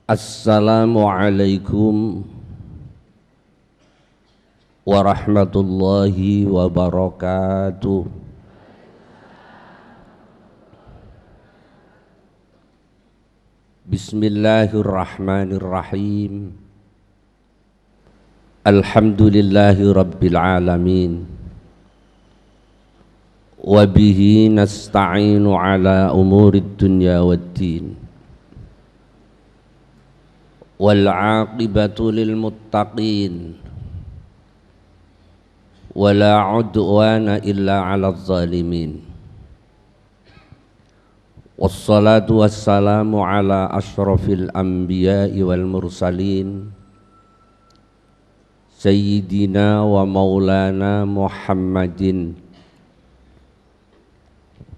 Assalamualaikum warahmatullahi wabarakatuh. Bismillahirrahmanirrahim. Alhamdulillahi rabbil alamin. Wa bihi nasta'inu ala umurid dunya waddin. Wal 'aqibatu lil muttaqin wala 'udwana illa 'alal zalimin. Wassalatu wassalamu ala asyrafil anbiya'i wal mursalin sayyidina wa maulana Muhammadin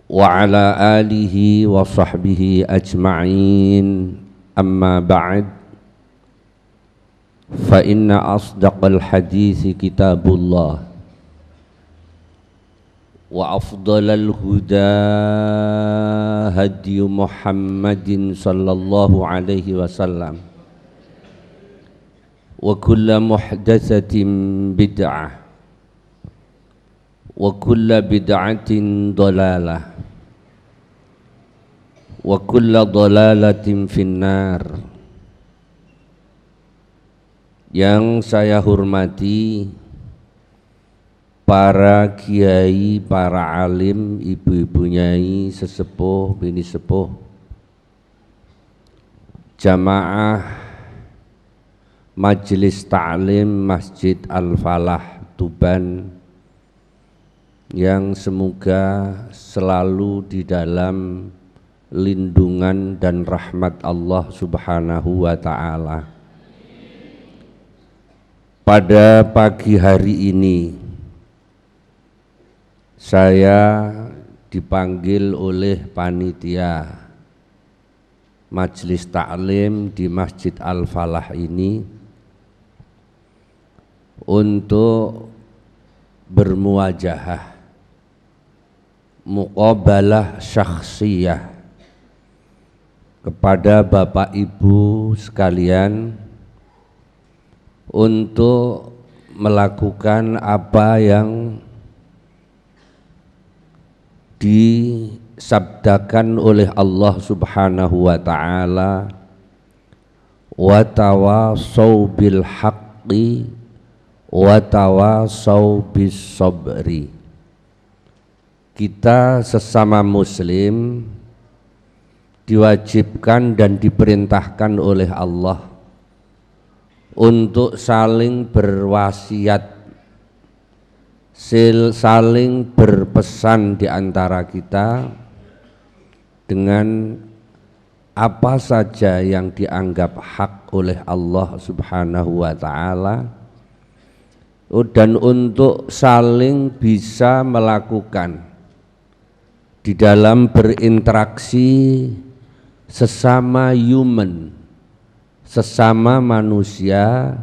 wa ala alihi wa sahbihi ajma'in. Amma ba'd. Fa inna asdaqal hadits kitabullah wa afdalal huda hadi Muhammadin sallallahu alaihi wasallam wa kullu muhdatsatin bid'ah wa kullu bid'atin dhalalah wa kullu dhalalatin finnar. Yang saya hormati para kiai, para alim, ibu-ibu nyai, sesepuh, bini sepuh, jamaah Majelis Ta'lim Masjid Al-Falah Tuban, yang semoga selalu di dalam lindungan dan rahmat Allah Subhanahu wa ta'ala. Pada pagi hari ini saya dipanggil oleh panitia Majelis Ta'lim di Masjid Al-Falah ini untuk bermuajahah, muqabalah syakhsiyah kepada Bapak Ibu sekalian untuk melakukan apa yang disabdakan oleh Allah Subhanahu wa ta'ala, wa tawassaw bil haqqi wa tawassaw bis sabri. Kita sesama muslim diwajibkan dan diperintahkan oleh Allah untuk saling berwasiat, saling berpesan di antara kita dengan apa saja yang dianggap hak oleh Allah Subhanahu wa ta'ala, dan untuk saling bisa melakukan di dalam berinteraksi sesama human, sesama manusia.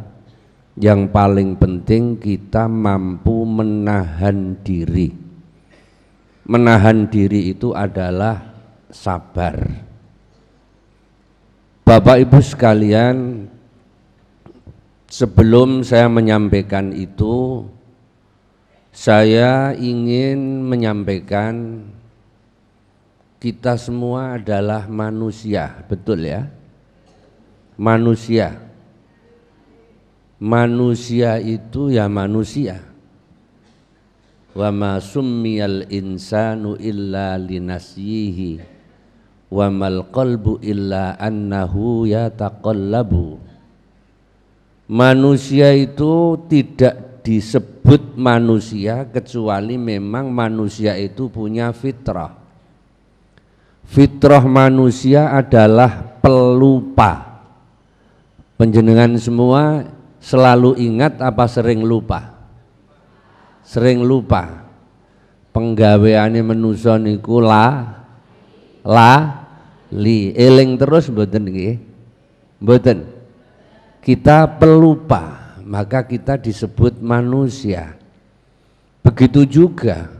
Yang paling penting kita mampu menahan diri. Menahan diri itu adalah sabar. Bapak Ibu sekalian, sebelum saya menyampaikan itu, saya ingin menyampaikan kita semua adalah manusia, betul ya? Manusia. Manusia itu ya manusia. Wa ma summiyal insanu illa linasyihi wa mal qalbu illa annahu yataqallabu. Manusia itu tidak disebut manusia kecuali memang manusia itu punya fitrah. Fitrah manusia adalah pelupa. Panjenengan semua selalu ingat apa sering lupa? Sering lupa. Penggaweane manusa niku li eling terus mboten nggih? Mboten. Kita pelupa, maka kita disebut manusia. Begitu juga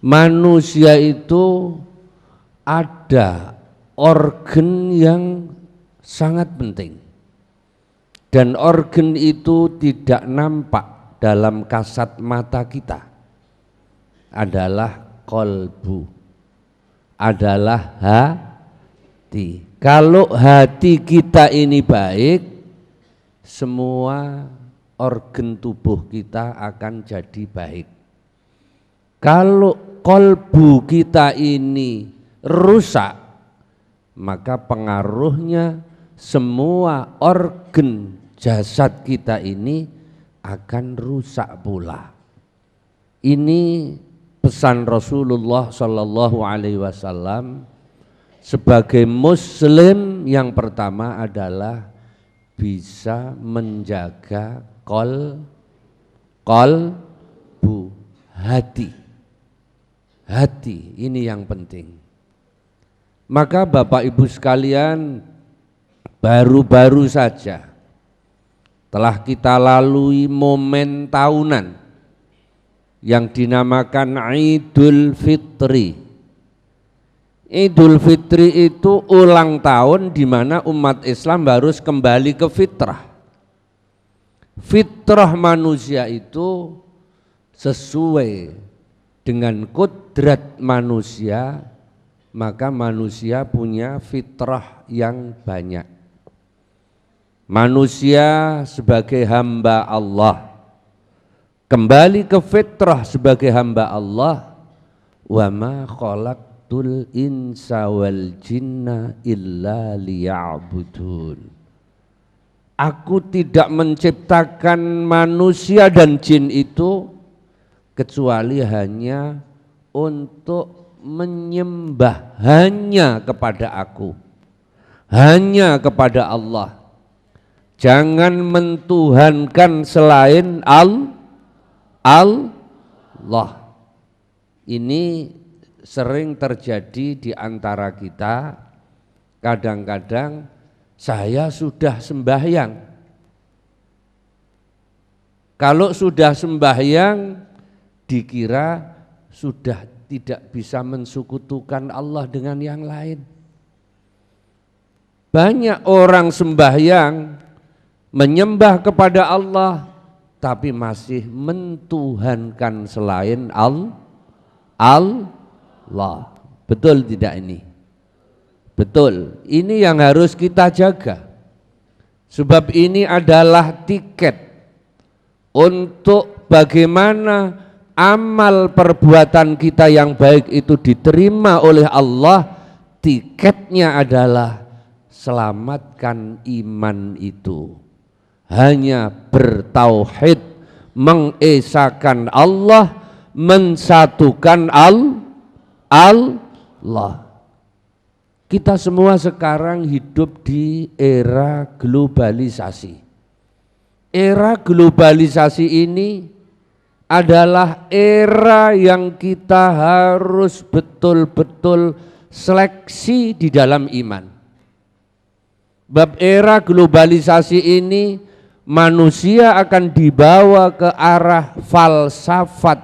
manusia itu ada organ yang sangat penting. Dan organ itu tidak nampak dalam kasat mata kita. Adalah kolbu, adalah hati. Kalau hati kita ini baik, semua organ tubuh kita akan jadi baik. Kalau kolbu kita ini rusak, maka pengaruhnya semua organ jasad kita ini akan rusak pula. Ini pesan Rasulullah Shallallahu Alaihi Wasallam sebagai Muslim. Yang pertama adalah bisa menjaga kolbu, hati ini yang penting. Maka Bapak Ibu sekalian, baru-baru saja telah kita lalui momen tahunan yang dinamakan Idul Fitri. Idul Fitri itu ulang tahun di mana umat Islam harus kembali ke fitrah. Fitrah manusia itu sesuai dengan kodrat manusia, maka manusia punya fitrah yang banyak. Manusia sebagai hamba Allah kembali ke fitrah sebagai hamba Allah. Wa ma khalaqtul insa wal jinna illa liya'budun. Aku tidak menciptakan manusia dan jin itu kecuali hanya untuk menyembah hanya kepada aku, hanya kepada Allah. Jangan mentuhankan selain Allah. Ini sering terjadi di antara kita. Kadang-kadang saya sudah sembahyang. Kalau sudah sembahyang dikira sudah tidak bisa mensekutukan Allah dengan yang lain. Banyak orang sembahyang menyembah kepada Allah tapi masih mentuhankan selain Allah. Betul tidak ini? Betul. Ini yang harus kita jaga. Sebab ini adalah tiket untuk bagaimana amal perbuatan kita yang baik itu diterima oleh Allah. Tiketnya adalah selamatkan iman itu. Hanya bertauhid, mengesahkan Allah, mensatukan Allah. Kita semua sekarang hidup di era globalisasi. Era globalisasi ini adalah era yang kita harus betul-betul seleksi di dalam iman. Bab era globalisasi ini manusia akan dibawa ke arah falsafat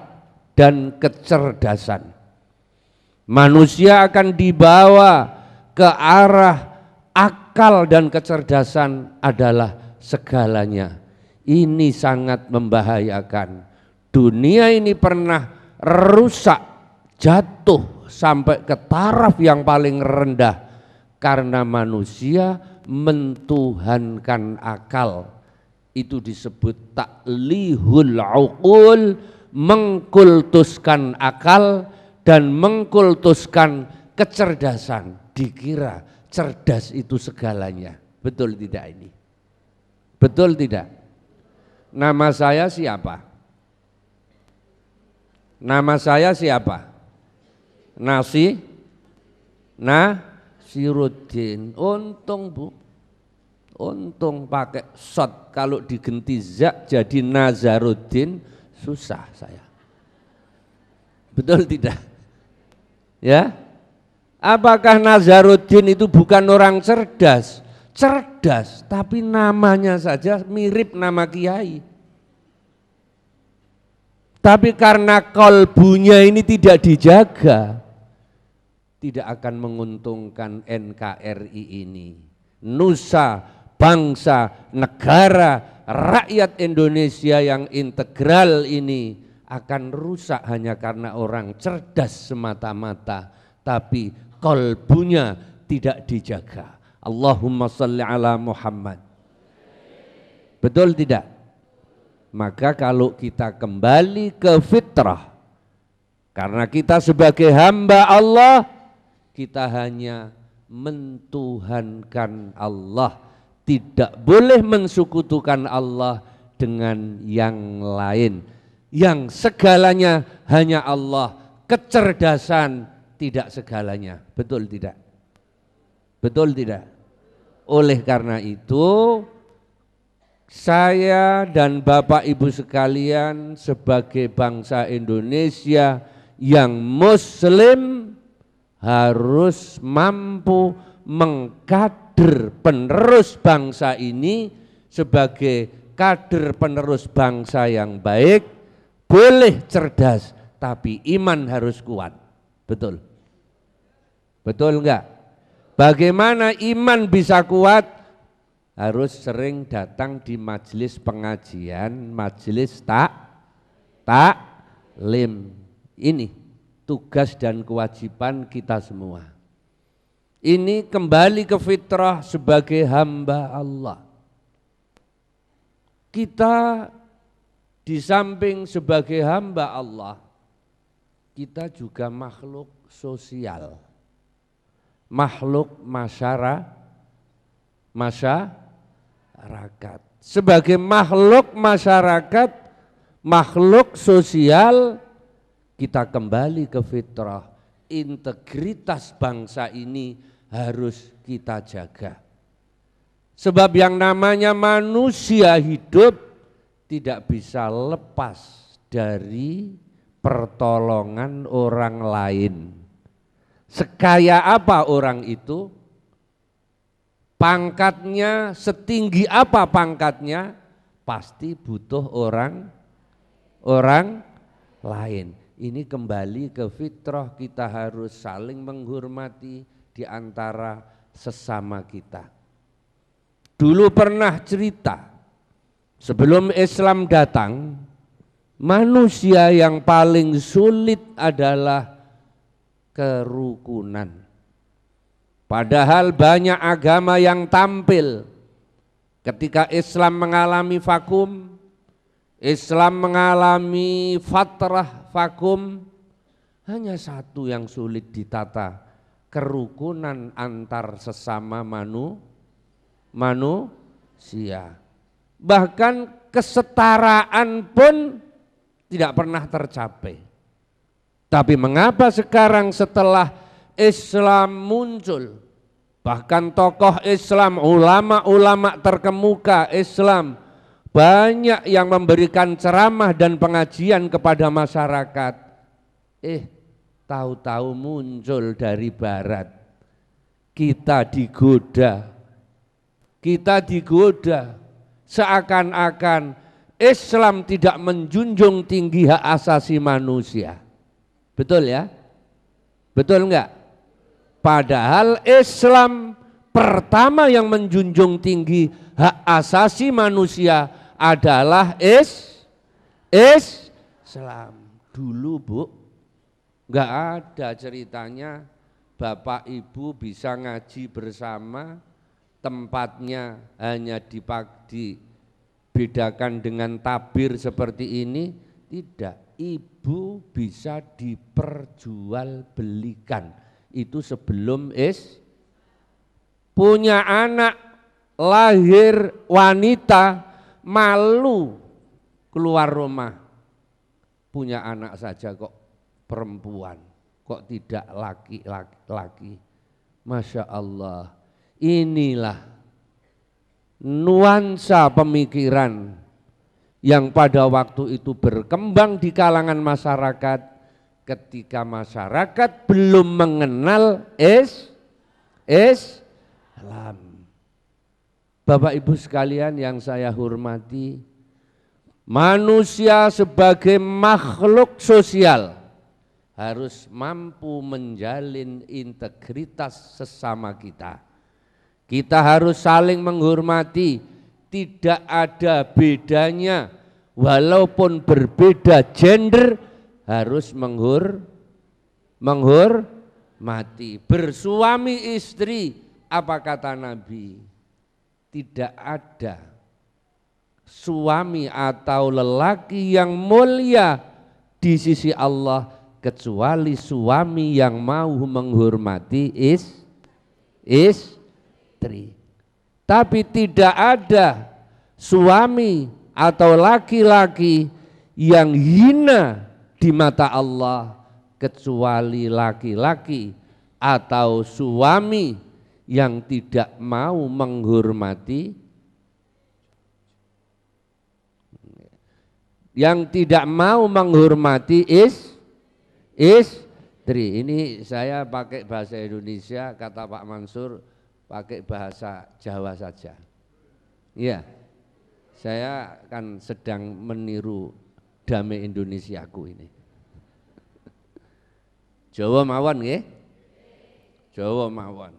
dan kecerdasan. Manusia akan dibawa ke arah akal dan kecerdasan adalah segalanya. Ini sangat membahayakan. Dunia ini pernah rusak, jatuh sampai ke taraf yang paling rendah karena manusia mentuhankan akal. Itu disebut taklihul uqul, mengkultuskan akal dan mengkultuskan kecerdasan. Dikira cerdas itu segalanya. Betul tidak ini? Betul tidak? Nama saya siapa? Nama saya siapa? Nasiruddin. Untung Bu, untung pakai shot. Kalau digenti zak jadi Nazaruddin, susah saya. Betul tidak? Ya? Apakah Nazaruddin itu bukan orang cerdas? Cerdas, tapi namanya saja mirip nama kiai. Tapi karena kolbunya ini tidak dijaga, tidak akan menguntungkan NKRI ini. nusa, bangsa, negara, rakyat Indonesia yang integral ini akan rusak hanya karena orang cerdas semata-mata, tapi kolbunya tidak dijaga. Allahumma sholli ala Muhammad. Betul tidak? Maka kalau kita kembali ke fitrah, karena kita sebagai hamba Allah, kita hanya mentuhankan Allah, tidak boleh mensekutukan Allah dengan yang lain. Yang segalanya hanya Allah, kecerdasan tidak segalanya. Betul tidak? Betul tidak? Oleh karena itu, saya dan Bapak Ibu sekalian sebagai bangsa Indonesia yang Muslim harus mampu mengkader penerus bangsa ini sebagai kader penerus bangsa yang baik. Boleh cerdas, tapi iman harus kuat. Betul? Betul enggak? Bagaimana iman bisa kuat? Harus sering datang di majelis pengajian, majelis taklim. Ini tugas dan kewajiban kita semua. Ini kembali ke fitrah sebagai hamba Allah. Kita di samping sebagai hamba Allah, kita juga makhluk sosial, makhluk masyarakat. Sebagai makhluk masyarakat, makhluk sosial, kita kembali ke fitrah. Integritas bangsa ini harus kita jaga. Sebab yang namanya manusia hidup tidak bisa lepas dari pertolongan orang lain. Sekaya apa orang itu, pangkatnya setinggi apa pangkatnya, pasti butuh orang lain. Ini kembali ke fitrah, kita harus saling menghormati di antara sesama kita. Dulu pernah cerita, sebelum Islam datang, manusia yang paling sulit adalah kerukunan. Padahal banyak agama yang tampil. Ketika Islam mengalami vakum, Islam mengalami fatrah vakum, hanya satu yang sulit ditata, kerukunan antar sesama manusia. Bahkan kesetaraan pun tidak pernah tercapai. Tapi mengapa sekarang setelah Islam muncul, bahkan tokoh Islam, ulama-ulama terkemuka Islam, banyak yang memberikan ceramah dan pengajian kepada masyarakat, tahu-tahu muncul dari barat. Kita digoda. Seakan-akan Islam tidak menjunjung tinggi hak asasi manusia. Betul ya? Betul enggak? Padahal Islam pertama yang menjunjung tinggi hak asasi manusia adalah Islam. Dulu Bu, enggak ada ceritanya Bapak Ibu bisa ngaji bersama, tempatnya hanya dibedakan dengan tabir seperti ini. Tidak, ibu bisa diperjualbelikan. Itu sebelum punya anak, lahir wanita, malu keluar rumah. Punya anak saja kok perempuan, kok tidak laki-laki. Masya Allah. Inilah nuansa pemikiran yang pada waktu itu berkembang di kalangan masyarakat ketika masyarakat belum mengenal Islam. Bapak Ibu sekalian yang saya hormati, manusia sebagai makhluk sosial harus mampu menjalin integritas sesama kita. Kita harus saling menghormati, tidak ada bedanya, walaupun berbeda gender harus menghormati. Bersuami istri, apa kata Nabi? Tidak ada suami atau lelaki yang mulia di sisi Allah kecuali suami yang mau menghormati istri. Tapi tidak ada suami atau laki-laki yang hina di mata Allah kecuali laki-laki atau suami yang tidak mau menghormati, istri. Ini saya pakai bahasa Indonesia, kata Pak Mansur pakai bahasa Jawa saja. Iya, saya kan sedang meniru Damai Indonesiaku ini. Jawa mawon nggih? Jawa mawon.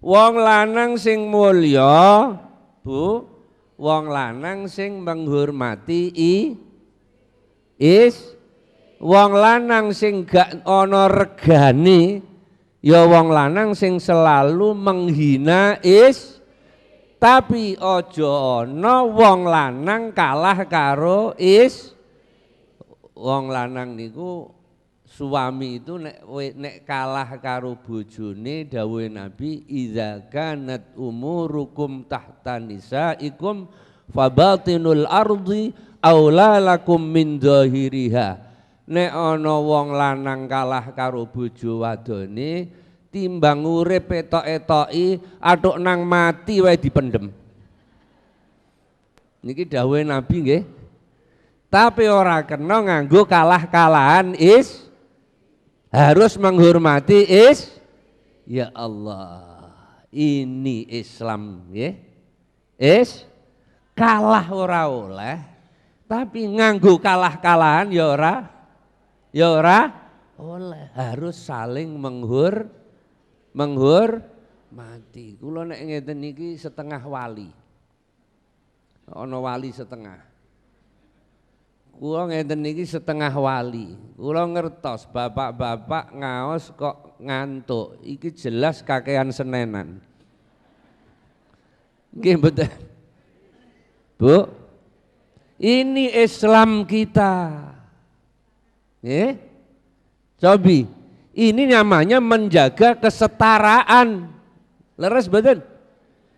Wong lanang sing mulya, Bu, wong lanang sing menghormati wong lanang sing gak ana regane, ya wong lanang sing selalu menghina tapi ojo ana wong lanang kalah karo wong lanang niku suami itu nek kalah karo bojone dawuhe Nabi idza kanat umurukum tahta nisaikum fabatinul ardi aula lakum min zahiriha. Nek ana wong lanang kalah karo bojo wadone timbang urip etok-etoki atuk nang mati wae dipendem. Niki dawuhe Nabi nggih. Tapi ora kena nganggo kalah-kalahan harus menghormati ya Allah. Ini Islam nggih. Kalah ora oleh, tapi nganggo kalah-kalahan ya ora oleh. Harus saling menghormati. Kula nek ngeten niki setengah wali. Ana wali setengah. Kula ngeten niki setengah wali. Kula ngertos bapak-bapak ngaos kok ngantuk. Iki jelas kakean senenan. Nggih mboten? Bu, ini Islam kita. Nggih. Cobi, ini namanya menjaga kesetaraan. Leres mboten?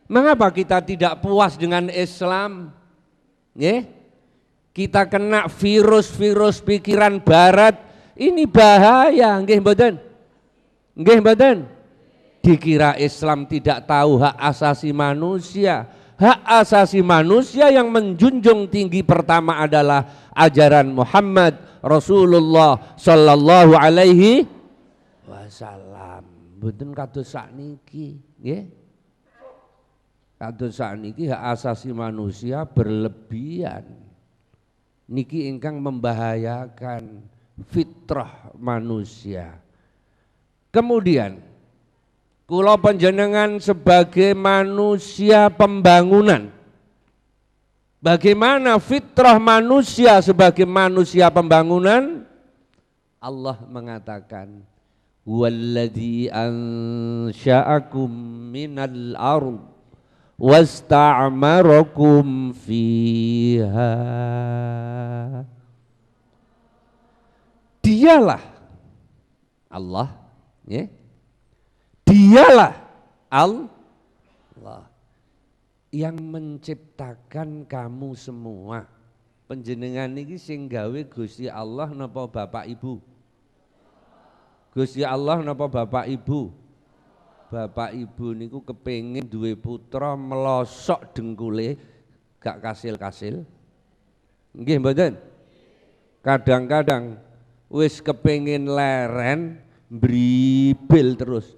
Mengapa kita tidak puas dengan Islam? Nggih? Kita kena virus-virus pikiran barat, ini bahaya, nggih mboten? Nggih mboten? Dikira Islam tidak tahu hak asasi manusia. Hak asasi manusia yang menjunjung tinggi pertama adalah ajaran Muhammad Rasulullah sallallahu alaihi wasallam. Mboten kados sakniki, nggih. Kados sakniki hak asasi manusia berlebihan. Niki ingkang membahayakan fitrah manusia. Kemudian kula panjenengan sebagai manusia pembangunan, bagaimana fitrah manusia sebagai manusia pembangunan? Allah mengatakan walladzi ansha'akum minal ardh wasta'marakum fiha. Dialah Allah, ya. Dialah Allah yang menciptakan kamu semua. Panjenengan niki sing gawe Gusti Allah napa Bapak Ibu? Gusti Allah napa Bapak Ibu? Bapak Ibu niku kepengin duwe putra melosok dengkule gak kasil-kasil. Nggih mboten? Kadang-kadang wis kepengin leren mbribil terus.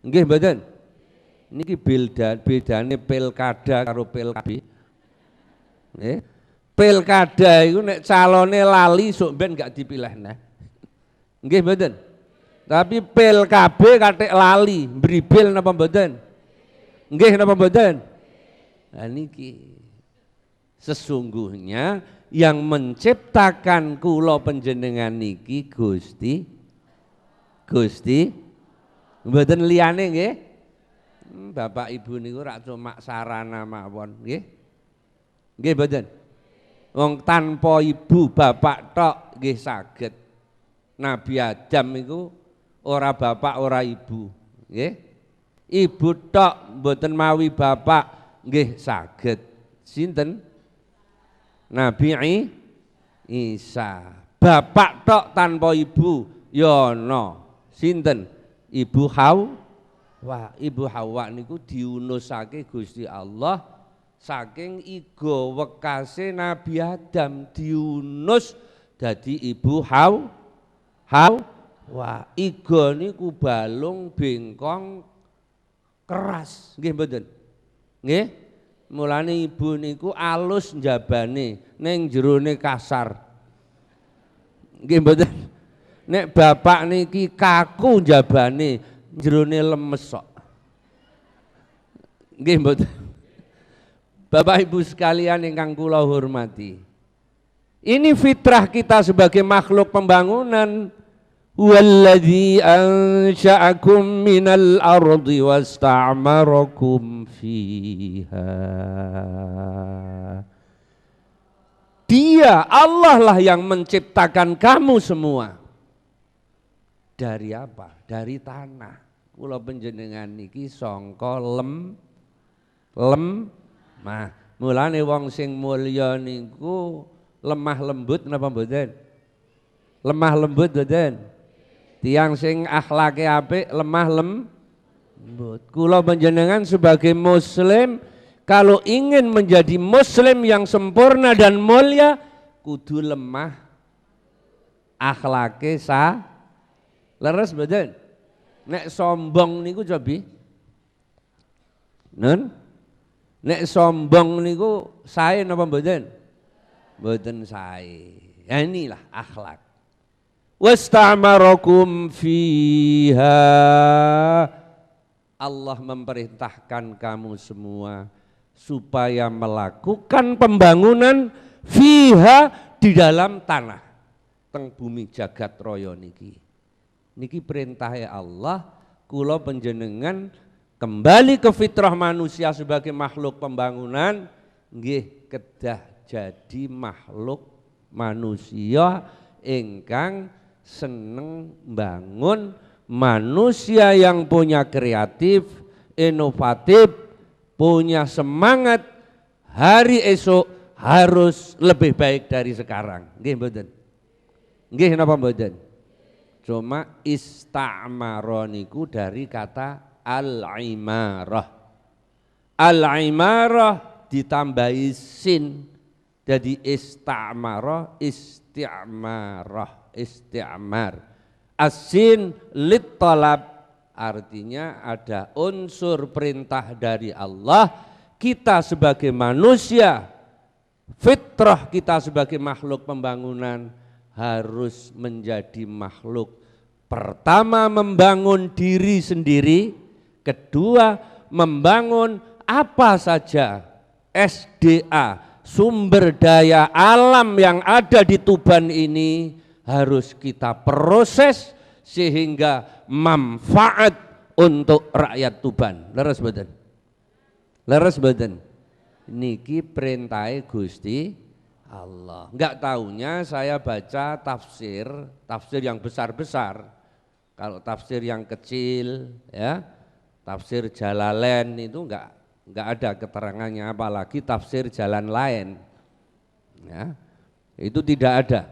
Nggih mboten? Niki bedane pilkada karo pilkab. Nggih. Pilkada iku nek calone lali sok ben gak dipilihne. Nggih mboten? Tapi pil KB katik lali, mbribil napa mboten? Nggih napa mboten? Nah niki sesungguhnya yang menciptakan kula panjenengan niki Gusti mboten liyane nggih. Bapak Ibu niku rak cuma sarana mawon nggih. Nggih mboten. Wong tanpa ibu bapak tok nggih saged. Nabi Adam iku ora bapak ora ibu, nggih. Ibu tok mboten mawi bapak nggih saged. Sinten? Nabi Isa. Bapak tok tanpa ibu ya ana. Sinten? Ibu Hawa. Ibu Hawa niku diunusake Gusti Allah saking iga wekase Nabi Adam diunus dadi ibu Hawa. Iga niku balung bengkong keras, nggih mboten? Nggih. Mulane ibu niku alus njabane, ning jerone kasar. Nggih mboten? Nek bapak niki kaku njabane, jerone lemes kok. Nggih mboten? Bapak Ibu sekalian ingkang kula hormati. Ini fitrah kita sebagai makhluk pembangunan. Walladzi ansha'akum minal ardi wasta'marakum fiha. Dia Allah lah yang menciptakan kamu semua. Dari apa? Dari tanah. Kula panjenengan niki sangka lemah. Mulane wong sing mulya niku lemah lembut napa mboten? Lemah lembut mboten? Tiang sing akhlake apik lemah lembut. Kula panjenengan sebagai muslim kalau ingin menjadi muslim yang sempurna dan mulia kudu lemah akhlake leres mboten? Nek sombong niku cobi. Nun? Nek sombong niku sae napa mboten? Mboten sae. Ya inilah akhlak. Wasta'marakum fiha. Allah memerintahkan kamu semua supaya melakukan pembangunan fiha di dalam tanah teng bumi jagat raya niki. Niki perintahnya Allah, kula panjenengan kembali ke fitrah manusia sebagai makhluk pembangunan nggih kedah jadi makhluk manusia ingkang seneng bangun, manusia yang punya kreatif, inovatif, punya semangat hari esok harus lebih baik dari sekarang. Nggih mboten? Nggih napa mboten? Cuma istamara niku dari kata al-imarah. Al-imarah ditambahi sin jadi istamara isti'mar. Asin lit talab artinya ada unsur perintah dari Allah. Kita sebagai manusia, fitrah kita sebagai makhluk pembangunan harus menjadi makhluk pertama membangun diri sendiri, kedua membangun apa saja SDA sumber daya alam yang ada di Tuban ini harus kita proses sehingga manfaat untuk rakyat Tuban. Leres mboten? Leres mboten? Niki perintahe Gusti Allah. Enggak tahunya saya baca tafsir yang besar-besar. Kalau tafsir yang kecil ya, tafsir Jalalain itu enggak ada keterangannya, apalagi tafsir jalan lain. Ya, itu tidak ada.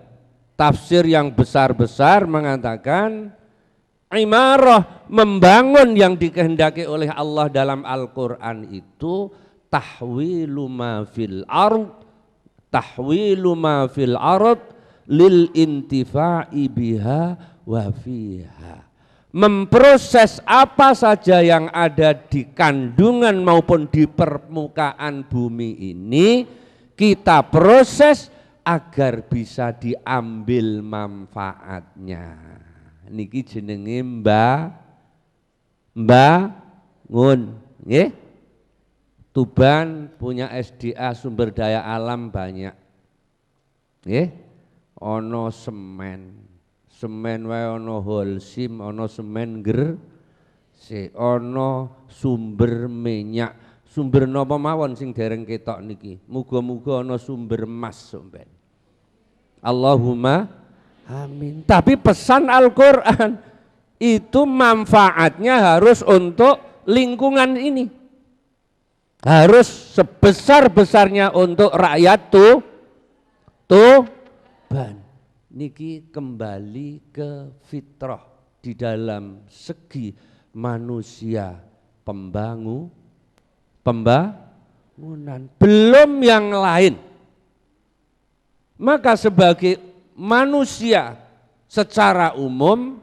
Tafsir yang besar-besar mengatakan imarah membangun yang dikehendaki oleh Allah dalam Al-Quran itu tahwilu ma fil ard lil intifa'i biha wa fiha. Memproses apa saja yang ada di kandungan maupun di permukaan bumi ini kita proses agar bisa diambil manfaatnya. Niki jenenge bangun, nggih. Tuban punya SDA sumber daya alam banyak. Nggih. Ana semen. Semen wae ana Holcim, ana semen ana sumber minyak. Sumber napa mawon sing dereng ketok niki. Muga-muga ana sumber emas sampean. Allahumma amin. Tapi pesan Al-Qur'an itu manfaatnya harus untuk lingkungan ini. Harus sebesar-besarnya untuk rakyat Tuban. Niki kembali ke fitrah di dalam segi manusia pembangunan, belum yang lain. Maka sebagai manusia secara umum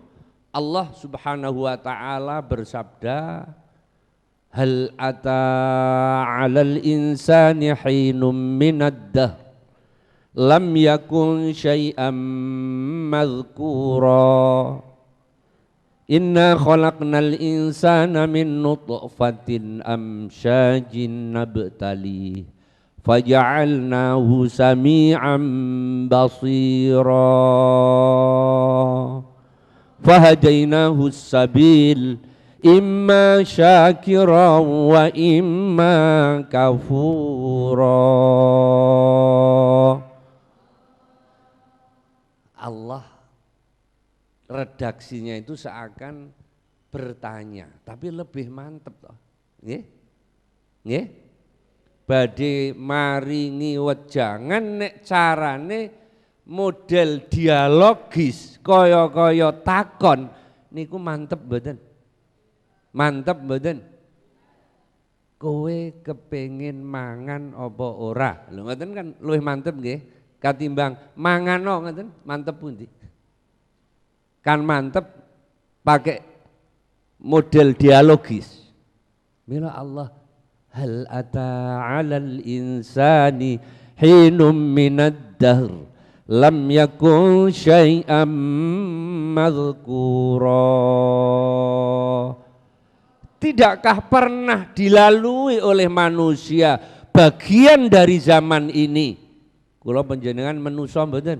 Allah Subhanahu wa taala bersabda, hal ata 'alal insani hinum minad dahr lam yakun syai'am madhkura inna khalaqnal insana min nutfatin amsyajin nabtalih faja'alnahu sami'an basira fahadainahu sabil imma syakira wa imma kafura. Allah redaksinya itu seakan bertanya, tapi lebih mantep toh. Nggih? Nggih? Badhe maringi wejangan nek carane model dialogis kaya-kaya takon niku mantep mboten? Mantep mboten? Kowe kepengin mangan apa ora? Lho ngoten kan luwih mantep nggih katimbang mangano ngoten, mantep pundi? Kan mantep pakai model dialogis. Mila Allah hal ata 'alal insani hinum minad dahr lam yakun syai'am madhkura. Tidakkah pernah dilalui oleh manusia bagian dari zaman ini? Kula panjenengan manusa mboten?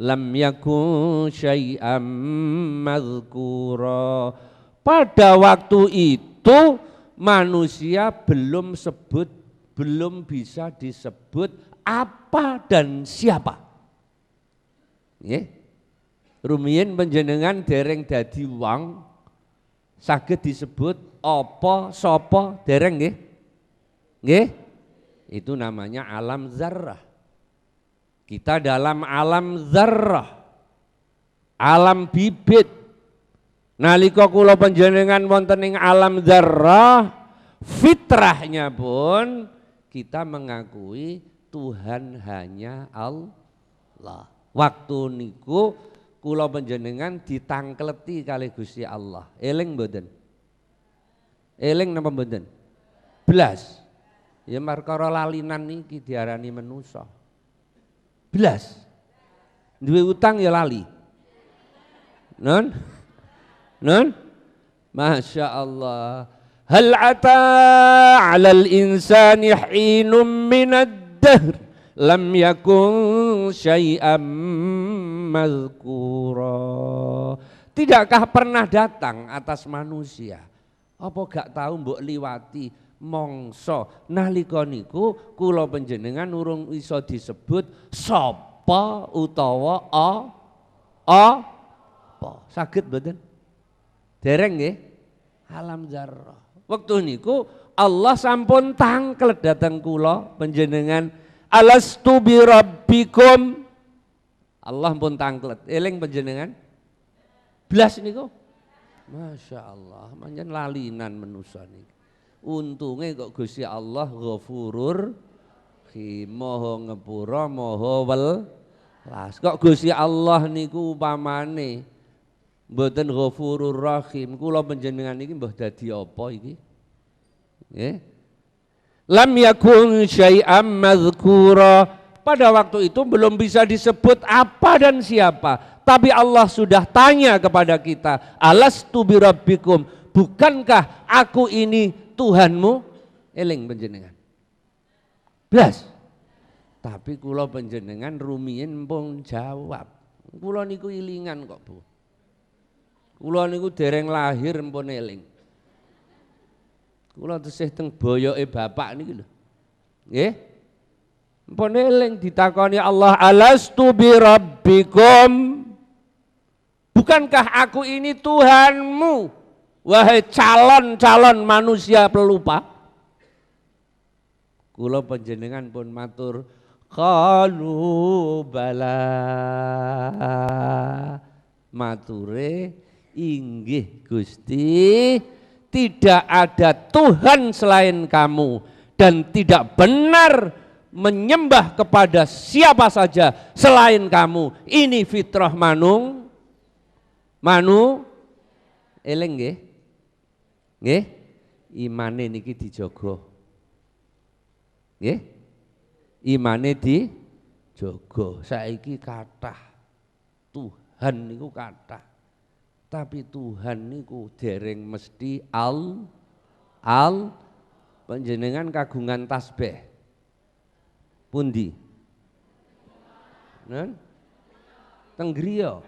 Lam yakun syai'am madhkura. Pada waktu itu manusia belum bisa disebut apa dan siapa. Nggih. Rumiyin panjenengan dereng dadi wong saged disebut apa sapa dereng nggih? Nggih? Itu namanya alam zarrah. Kita dalam alam zarrah. Alam bibit. Nalika kula panjenengan wonten ing alam zarrah, fitrahnya pun kita mengakui Tuhan hanya Allah. Waktu niku kula panjenengan ditangkleti kali Gusti Allah. Eling mboten? Eling napa mboten? Blas. Ya perkara lalinan niki diarani manusa. Blas. Duwe utang ya lali. Non? Non? Masya Allah. Hal ata 'alal insani hinum minad dahr lam yakun syai'am madhkura. Tidakkah pernah datang atas manusia? Apa gak tahu mbok liwati mongso nalika niku kula panjenengan urung iso disebut sapa utawa apa. Saged mboten? Dereng nggih? Alam zarrah. Waktu niku Allah sampun tangklet dateng kula panjenengan, alastu bi rabbikum. Allah pun tangklet. Eling panjenengan? Blas niku. Masya Allah, manjen lalinan manusa niki. Untunge kok Gusti Allah Ghafurur Rahim, Maha ngepura, Maha welas. Kok Gusti Allah niku upamane mboten Ghafurur Rahim, kula panjenengan iki mbah dadi apa iki? Nggih. Lam yakun syai'am madhkura. Pada waktu itu belum bisa disebut apa dan siapa. Tapi Allah sudah tanya kepada kita, alastu birabbikum, bukankah aku ini Tuhanmu? Eling panjenengan. Blas. Tapi kula panjenengan rumiyin pun jawab. Kula niku ilingan kok, Bu. Kula niku dereng lahir pun eling. Kula tesih teng boyoke bapak niki lho. Nggih. Mpun eling ditakoni Allah, alastu bi rabbikum? Bukankah aku ini Tuhanmu? Wahai calon-calon manusia pelupa. Kula panjenengan pun matur, qalu bala. Mature, inggih Gusti, tidak ada Tuhan selain kamu dan tidak benar menyembah kepada siapa saja selain kamu. Ini fitrah manu eling nggih. Nggih, imane niki dijaga. Nggih. Imane dijaga. Saiki kathah Tuhan niku kathah. Tapi Tuhan niku dereng mesti al panjenengan kagungan tasbih. Pundi? Nen? Teng griya.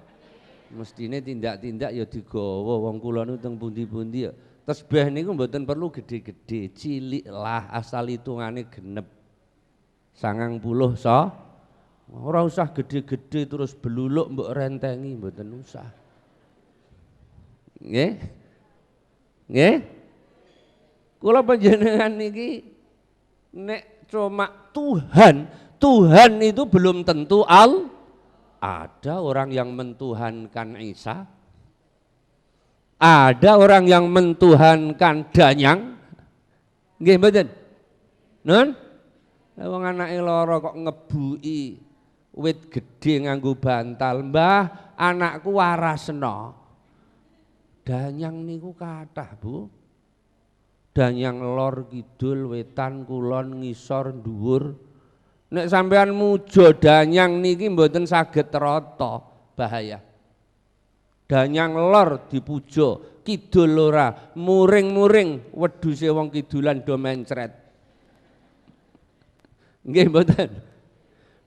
Mestine tindak-tindak ya digawa wong kula niku teng pundi-pundi ya. Tasbih niku mboten perlu gede-gede, cilik lah asal hitungane genep. 90 so. Ora usah gede-gede terus beluluk mbok rentengi, mboten usah. Nggih? Nggih? Kula panjenengan niki nek cuma Tuhan itu belum tentu ada orang yang mentuhankan Isa, ada orang yang mentuhankan Danyang, nggih mboten? Nun? Wong anake lara kok ngebuki wit gedhe nganggo bantal, "Mbah, anakku warasna." Danyang niku kathah, Bu. Danyang lor kidul wetan kulon ngisor dhuwur. Nek sampean muja danyang niki mboten saged rata, bahaya. Danyang lor dipuja, kidul ora, muring-muring wedhuse wong kidulan do mencret. Nggih mboten.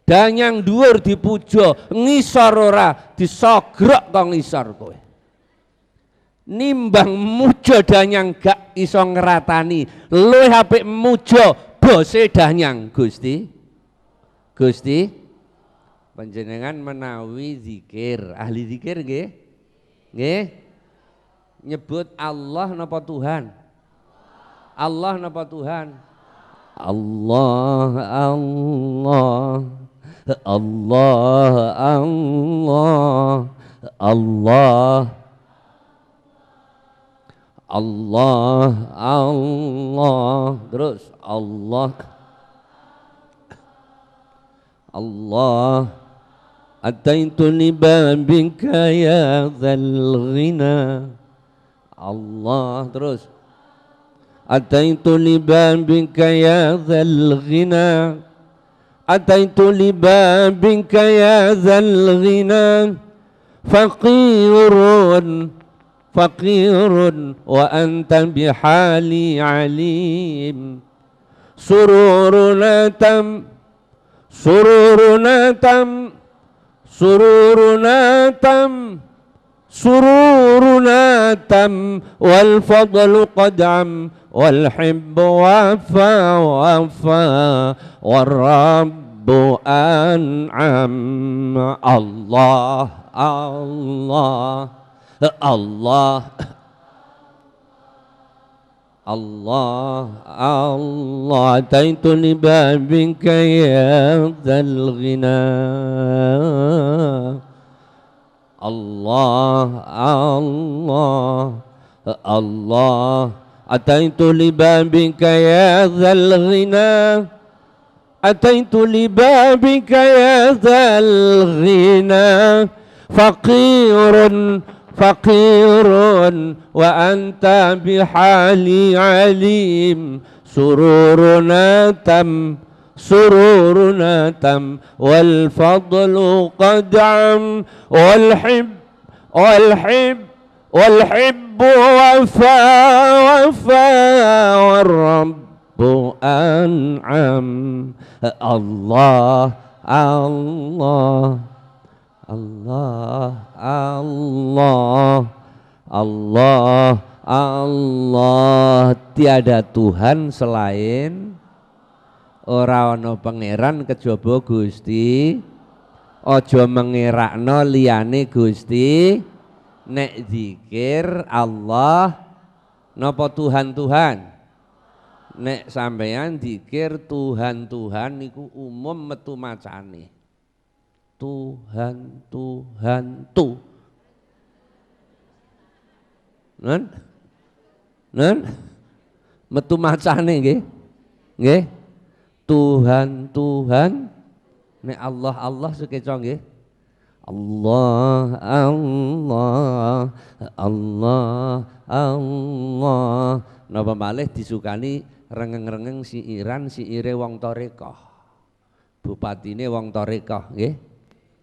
Danyang dhuwur dipuja, ngisor ora, disogrok kok ngisor kowe. Nimbang muja danyang gak iso ngratani, luwih apik muja bose danyang. Gusti panjenengan menawi zikir, ahli zikir nggih? Nggih. Nyebut Allah napa Tuhan? Allah napa Tuhan? Allah Allah Allah Allah Allah Allah Allah terus Allah Allah ataitu li babika ya dzal ghina Allah terus ataitu li babika ya dzal ghina ataitu li babika ya dzal ghina faqirun faqirun wa anta bihali alim sururuna tam sururuna tam sururuna tam sururuna tam wal fadlu qad'am wal hibbu wafa wafa wal rabbu an'am Allah Allah Allah Allah Allah ataitu li babika ya dzal ghina Allah Allah Allah ataitu li babika ya dzal ghina ataitu li babika ya dzal ghina faqirun faqirun wa anta bihali alim sururuna tam sururuna tam wal fadlu qad'am wal hib wal hibbu wafa wafa wal rabb Rabbu an'am. Allah Allah Allah Allah Allah Allah, tiada Tuhan selain, ora ana pangeran kejaba Gusti, aja mengerakno liyane Gusti. Nek zikir Allah napa Tuhan-Tuhan, nek sampeyan zikir Tuhan-Tuhan niku umum metu macane Tuhan Tuhan tu. Nen metu macane nggih. Nggih. Tuhan Tuhan, nek Allah Allah sekeca nggih. Allah Allah Allah Allah. Napa malih disukani rengeng-rengeng siire wong tarekah. Bupatine wong tarekah nggih.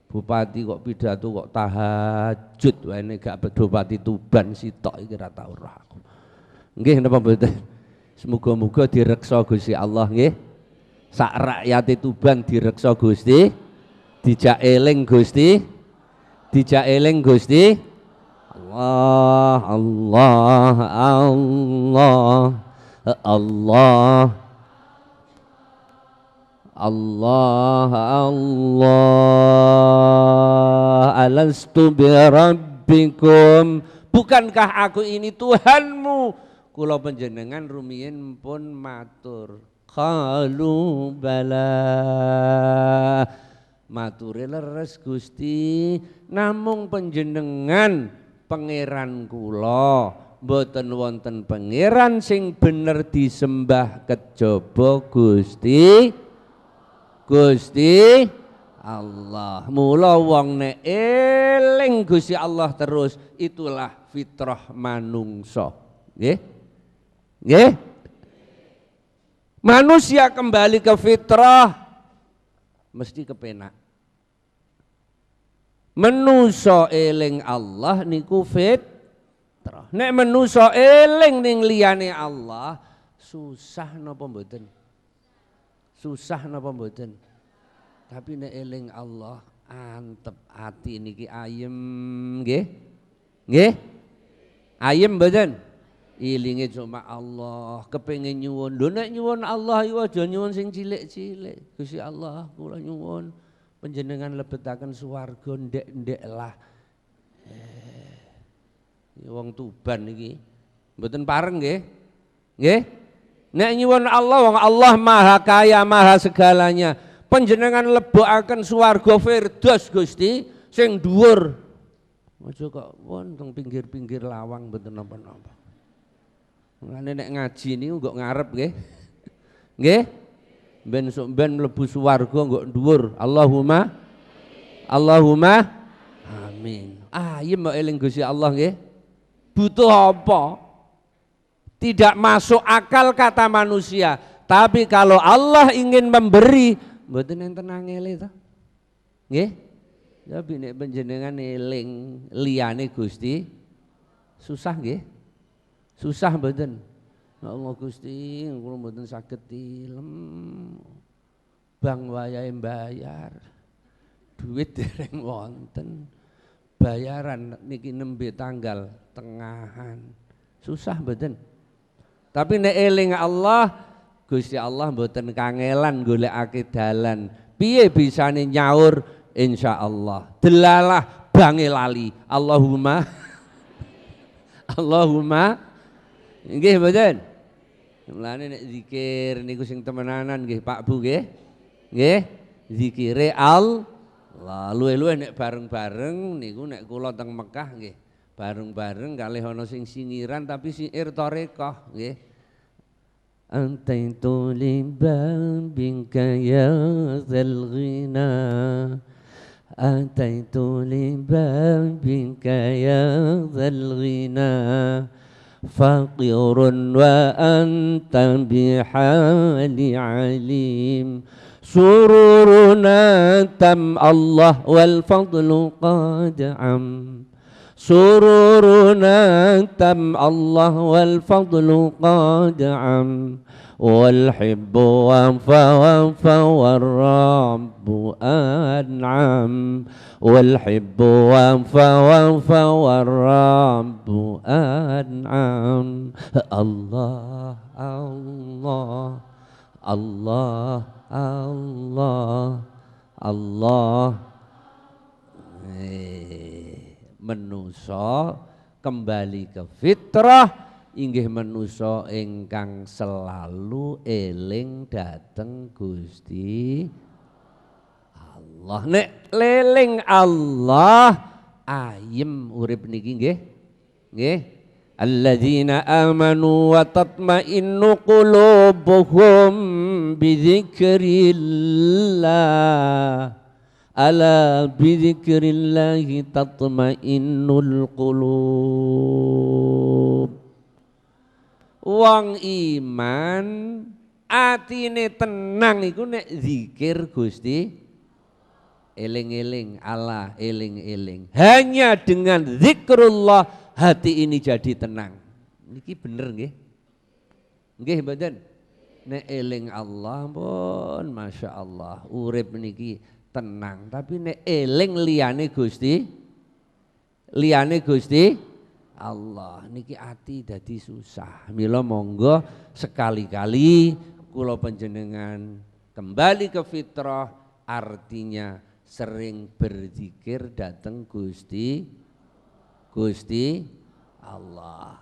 Bupati kok pidato kok tahajud wae nek gak Bupati Tuban sitok iki ra tau roh aku. Nggih napa mboten? Semoga-moga direksa Gusti Allah nggih. Sak rakyate Tuban direksa Gusti, dijak eling Gusti, dijak eling Gusti. Allah Allah Allah Allah Allah Allah. Alastu bi rabbikum, bukankah aku ini Tuhanmu? Kula panjenengan rumiyin pun matur, qalu bala, mature leres Gusti, namung panjenengan pangeran kula, mboten wonten pangeran sing bener disembah kejaba Gusti Gusti Allah. Mula wong nek eling Gusti Allah terus, itulah fitrah manungsa. Nggih? Nggih? Manusia kembali ke fitrah mesti kepenak. Menusa eling Allah niku fitrah. Nek menusa eling ning liyane Allah, susah napa mboten? Susah napa mboten? Tapi nek eling Allah antep ati niki ayem nggih. Nggih? Ayem mboten? Ilinge cuma Allah, kepengin nyuwun. Lho nek nyuwun Allah iku aja nyuwun sing cilik-cilik. Gusti Allah, kula nyuwun panjenengan lebetaken swarga ndek-ndek lah. Wong Tuban iki mboten pareng nggih. Nggih? Nek nyuwun Allah, wong Allah Maha Kaya, Maha segalanya. Panjenengan lebokaken swarga Firdaus Gusti sing dhuwur. Aja kok wonten pinggir-pinggir lawang mboten napa-napa. Mulane nek ngaji niku kok ngarep nggih. Nggih? Ben mlebu swarga kok dhuwur. Allahumma amin. Ayem mbok eling Gusti Allah nggih. Butuh apa? Tidak masuk akal kata manusia. Tapi kalau Allah ingin memberi, mboten enten angele to. Nggih? Tapi nek panjenengan eling liyane Gusti susah nggih. Susah mboten. Ya Allah Gusti, kula mboten saged tilem. Bang wayahe bayar. Duit dereng wonten. Bayaran niki nembe tanggal tengahan. Susah mboten. Tapi nek eling Allah, Gusti Allah mboten kangelan golekake dalan. Piye bisane nyaur insyaallah. Delalah bange lali. Allahumma nggih mboten. Mulane nek zikir niku sing temenanan nggih Pak Bu nggih. Nggih, zikire Allah. Luwe-luwe nek bareng-bareng niku nek kula teng Mekah nggih. Bareng-bareng kalih ana sing singiran tapi syair tarekah nggih. Antaitu li babinka ya zal ghina. Antaitu li babinka ya zal ghina. Faqirun wa anta bihali alim. Sururuna tam Allah wal fadlu qad am. sururuna tam Allah wal fadlu qad am wal hibbu wafa war rabbu an'am wal hibbu wafa war rabbu an'am. Allah Allah Allah Allah Allah. Menusa kembali ke fitrah inggih menusa ingkang selalu eling dateng Gusti Allah. Nek leling Allah ayem urip niki nggih. Nggih. Alladzina amanu wa tatma'innu qulubuhum bidzikrillah. Ala bidzikrillahi tatma'innul qulub. Wong iman atine tenang iku nek zikir Gusti, eling-eling Allah, eling-eling. Hanya dengan zikrullah hati ini jadi tenang. Niki bener nggih? Nggih mboten? Nek eling Allah pun Masya Allah urip niki tenang, tapi nek eling liyane Gusti Allah niki ati dadi susah. Mila monggo sekali-kali kula panjenengan kembali ke fitrah, artinya sering berzikir dateng Gusti Allah.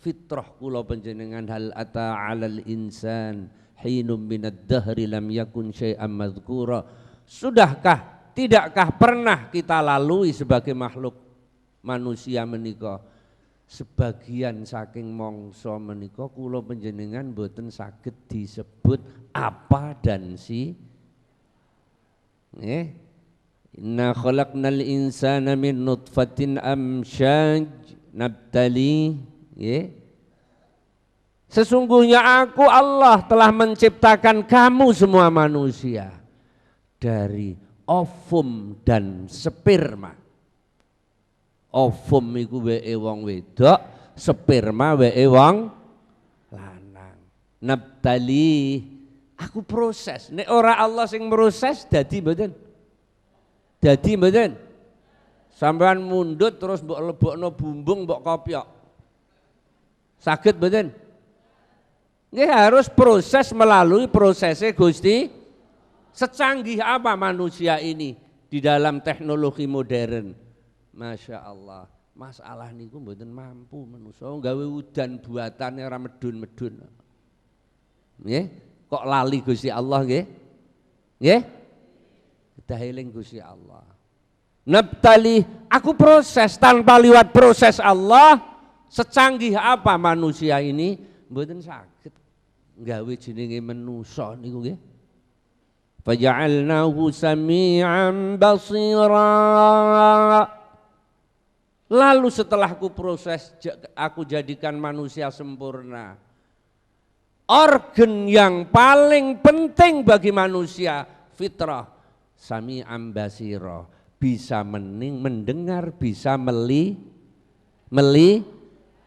Fitrah kula panjenengan hal ata 'alal insan hinum minad dahri lam yakun syai'an madzkura. Sudahkah, tidakkah pernah kita lalui sebagai makhluk manusia menika sebagian saking mangsa menika kula panjenengan mboten saged disebut apa dan si. Inna khalaqnal insana min nutfatin amsyaj nabtali. Sesungguhnya aku Allah telah menciptakan kamu semua manusia dari ovum dan sperma. Ovum iku weke wong wedok, sperma weke wong lanang. Nabtali, aku proses. Nek ora Allah sing proses dadi mboten. Dadi mboten. Sampean mundut terus mbok lebokno bumbung mbok kopyok. Saged mboten? Nggih harus proses melalui prosesnya Gusti. Secanggih apa manusia ini di dalam teknologi modern? Masya Allah. Masalah niku mboten mampu manusia gawe udan buatane ora medun-medun. Nggih, kok lali Gusti Allah nggih? Nggih? Kita eling Gusti Allah. Nabtali, aku proses tanpa liwat proses Allah. Secanggih apa manusia ini? Mboten saged gawe jenenge manusa niku nggih. Faja'alnahu sami'an basira. Lalu setelah aku proses aku jadikan manusia sempurna. Organ yang paling penting bagi manusia fitrah sami'an basira, bisa mendengar, bisa meli.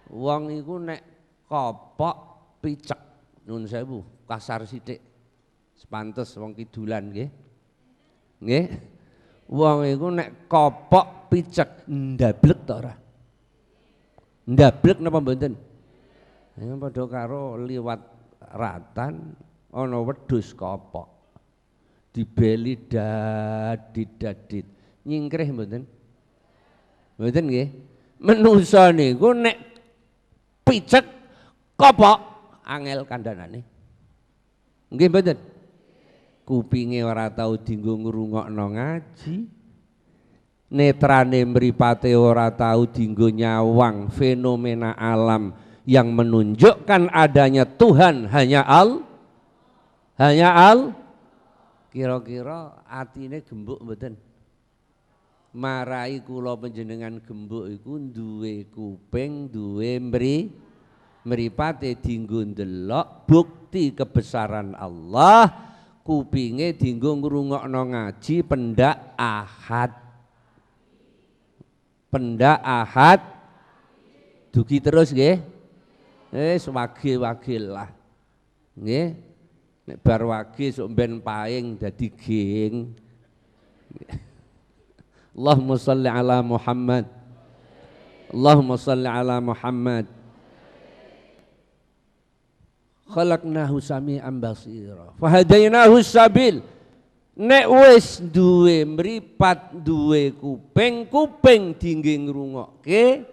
Wong iku nek kopok picek nun sewu kasar sithik sepantes wong kidulan nggih. Nggih. Wong iku nek kopok picek ndablek ta ora? Ndablek napa mboten? Ya padha karo liwat ratan ana wedhus kopok. Dibeli dadit nyingkrih mboten? Mboten nggih. Menungsa niku nek picek kopok angel kandhanane. Nggih mboten? Kupinge ora tau dienggo ngrungokno ngaji. Netrane mripate ora tau dienggo nyawang fenomena alam yang menunjukkan adanya Tuhan hanya kira-kira atine gembuk mboten? Marai kula panjenengan gembuk iku duwe kuping, duwe mripate dienggo ndelok bukti kebesaran Allah, kupinge dienggo ngrungokno ngaji pendak ahad. pendak ahad dugi terus nggih. Wage-wage lah. Nggih. Nek bar wage sok ben paing dadi geng. Allahumma shalli ala Muhammad. Allahumma shalli ala Muhammad. Khalaqnahu sami'an basira fahadainahu sabil. Nek wis duwe mripat duwe kuping dinggo ngrungokke,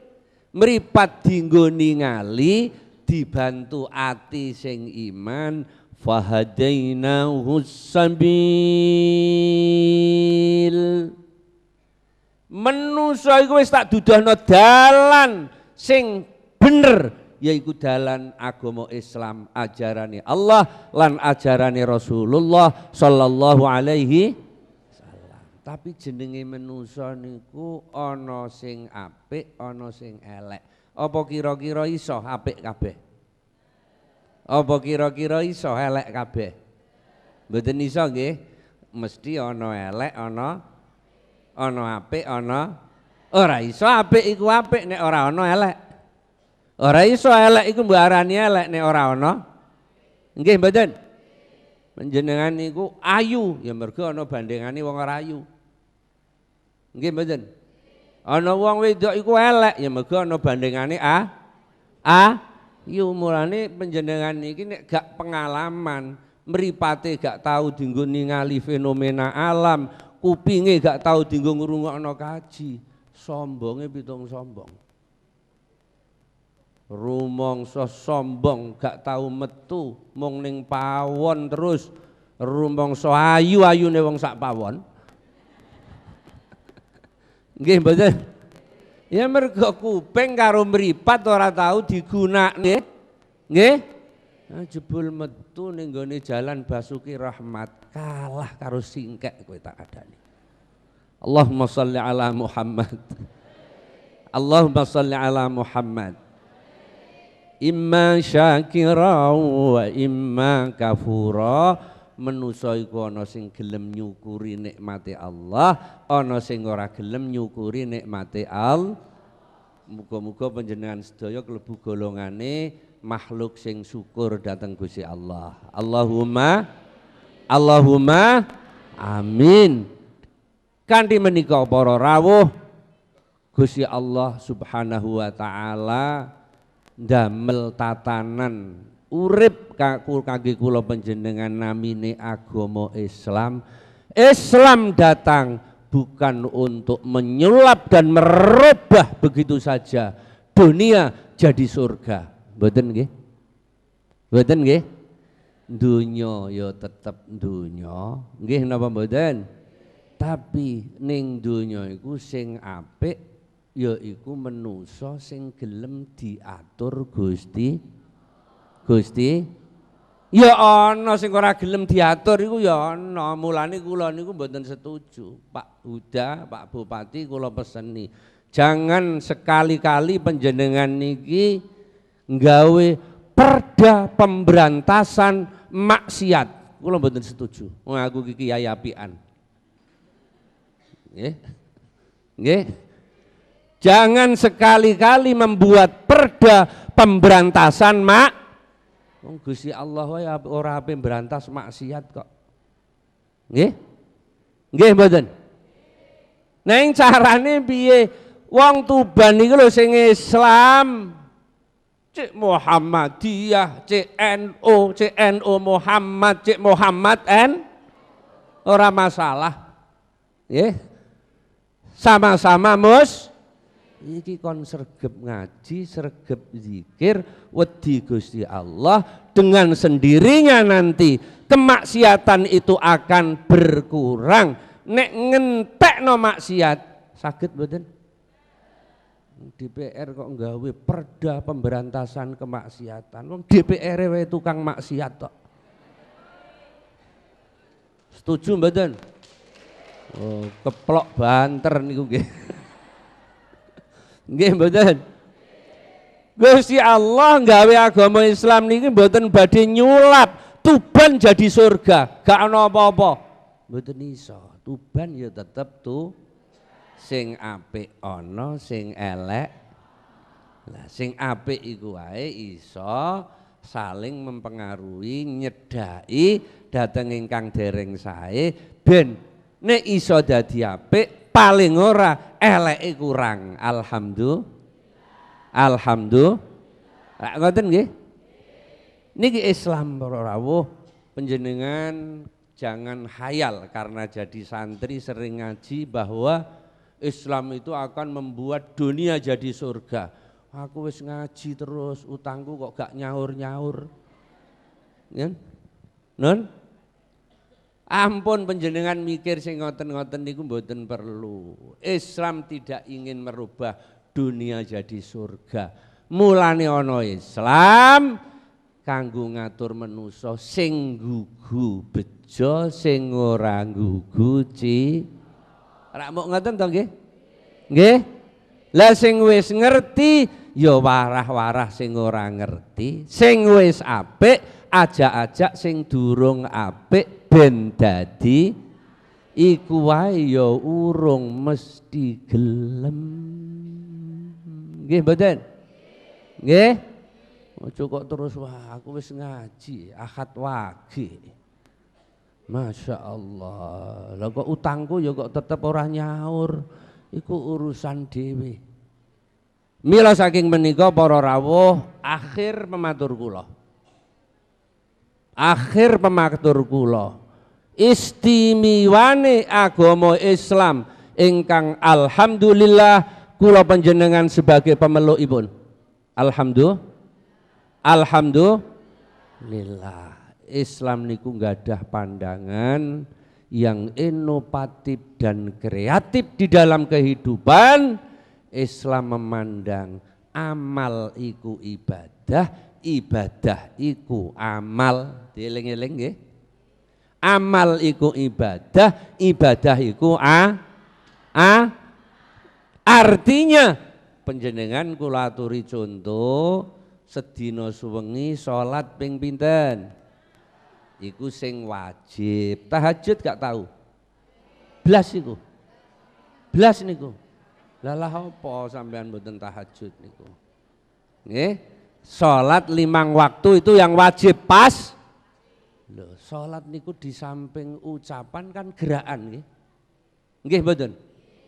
mripat dinggo ningali, dibantu ati sing iman, fahadainahu sabil. Manusa iku wis tak duduhno dalan sing bener, yaiku dalan agama Islam, ajarane Allah lan ajarane Rasulullah sallallahu alaihi wasallam. Tapi jenenge manusa niku ana sing apik, ana sing elek. Apa kira-kira iso apik kabeh? Apa kira-kira iso elek kabeh? Mboten iso nggih. Mesti ana elek, ana apik, ana ora iso apik iku apik nek ora ana elek. Ora iso elek iku mbok arani elek nek ora ana. Nggih mboten? Panjenengan niku ayu ya mergo ana bandingane wong ora ayu. Nggih mboten? Ana wong wedok iku elek ya mergo ana bandingane ayu. Mulane panjenengan iki nek gak pengalaman, mripate gak tahu dienggo ningali fenomena alam, kupinge gak tahu dienggo ngrungokno kaji, sombonge pitung sombong. Rumangsa sombong gak tahu metu mung ning pawon terus, rumangsa ayu-ayune wong sak pawon. Nggih mboten? Ya mergo kuping karo mripat ora tahu digunakne. Nggih? Nah, jebul metu ning gone jalan Basuki Rahmat kalah karo singkek kowe tak adani. Allahumma shalli ala Muhammad. Allahumma shalli ala Muhammad. Imma syakira wa imma kafura. Manusa iku ana sing gelem nyukuri nikmate Allah, ana sing ora gelem nyukuri nikmate Allah. Muga-muga panjenengan sedaya klebu golongane makhluk sing syukur dhateng Gusti Allah. Allahumma amin. Kanthi menika para rawuh, Gusti Allah Subhanahu wa taala ndamel tatanan urip kangge kula panjenengan namine agama Islam. Islam datang bukan untuk menyulap dan merubah begitu saja dunia jadi surga. Mboten nggih? Mboten nggih? Dunya ya tetep dunya, nggih napa mboten? Tapi ning dunya iku sing apik yaiku manusa sing gelem diatur Gusti. Ya ana sing ora gelem diatur iku ya ana. Mulane kula niku mboten setuju. Pak Huda, Pak Bupati kula peseni, jangan sekali-kali panjenengan niki nggawe perda pemberantasan maksiat. Kula mboten setuju. Wong aku iki kiai apian. Nggih. Nggih. Jangan sekali-kali membuat perda pemberantasan Wong Gusti Allah wae ora ape berantas maksiat kok. Nggih? Nggih mboten? Neng carane piye? Wong Tuban iki lho sing Islam. Cek Muhammadiyah, cek NU Muhammad, cek Muhammad ora masalah. Nggih? Sama-sama iki kon sregep ngaji, sregep zikir, wedi Gusti Allah, dengan sendirinya nanti kemaksiatan itu akan berkurang. Nek ngentekno maksiat saged mboten? DPR kok nggawe perda pemberantasan kemaksiatan. Wong DPR wae tukang maksiat tok. Setuju mboten? Oh, keplok banter niku nggih. Nggih mboten. Gusti Allah nggawe agama Islam niki mboten badhe nyulap Tuban jadi surga, gak ana apa-apa. Mboten iso. Tuban ya tetep Sing apik ana, sing elek. Lah sing apik iku wae iso saling mempengaruhi, nyedhaki dhateng ingkang dereng sae ben nek iso dadi apik paling ora eleke kurang. Alhamdulillah. Ngoten nggih. Niki Islam para rawuh, panjenengan jangan khayal karena jadi santri sering ngaji bahwa Islam itu akan membuat dunia jadi surga. Aku wis ngaji terus, utangku kok gak nyaur-nyaur. Non? Ampun panjenengan mikir sing ngoten-ngoten niku mboten perlu. Islam tidak ingin merubah dunia jadi surga. Mulane ana Islam kanggo ngatur manusa sing gugu bejo, sing ora gugu ora mok ngoten to nggih? Nggih? Lah sing wis ngerti ya warah-warah sing ora ngerti, sing wis apik ajak-ajak sing durung apik ben dadi iku wae ya urung mesti gelem. Nggih mboten? Nggih? Ojo kok terus wah aku wis ngaji Ahad wage. Masya Allah. Lah kok utangku ya kok tetep ora nyaur. Iku urusan dhewe. Mila saking menika para rawuh, akhir pematur kula. Akhir pematur kula. Istimiwane agama Islam ingkang alhamdulillah kula panjenengan sebagai pemelukipun. Alhamdulillah. Islam niku nggadah pandangan yang inovatif dan kreatif di dalam kehidupan. Islam memandang amal iku ibadah, ibadah iku amal. Dieling-eling nggih. Amal iku ibadah, ibadah iku artinya panjenengan kula aturi contoh sedina suwengi salat ping pinten? Iku sing wajib. Tahajud gak tahu? Blas iku. Blas niku. Lah apa sampean mboten tahajud niku? Nggih. Salat 5 waktu itu yang wajib pas. Lho, salat niku di samping ucapan kan gerakan nggih. Nggih mboten?